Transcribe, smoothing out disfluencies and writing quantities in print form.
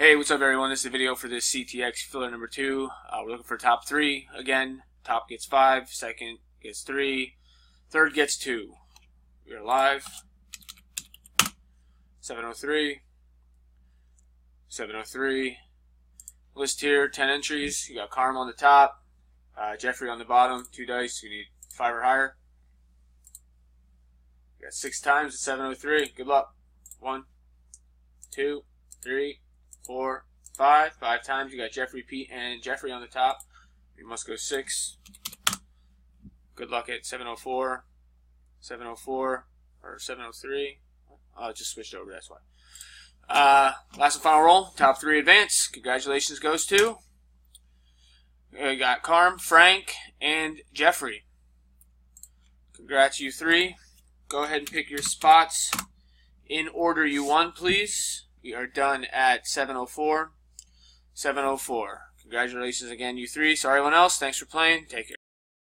Hey, what's up everyone? This is a video for this CTX filler number 2. We're looking for top 3. Again, top gets 5, second gets 3, third gets 2. We are live. 703. 703. List here, 10 entries. You got Carm on the top, Jeffrey on the bottom, 2 dice. You need 5 or higher. You got 6 times at 703. Good luck. 1, 2, 3, 4, 5. 5 times. You got Jeffrey, Pete, and Jeffrey on the top. You must go 6. Good luck at 704, 704, or 703. Oh, it just switched over, that's why. Last and final roll. Top 3 advance. Congratulations goes to you got Carm, Frank, and Jeffrey. Congrats, you 3. Go ahead and pick your spots in order you won, please. We are done at 704. 704. Congratulations again, you 3. Sorry, everyone else. Thanks for playing. Take care.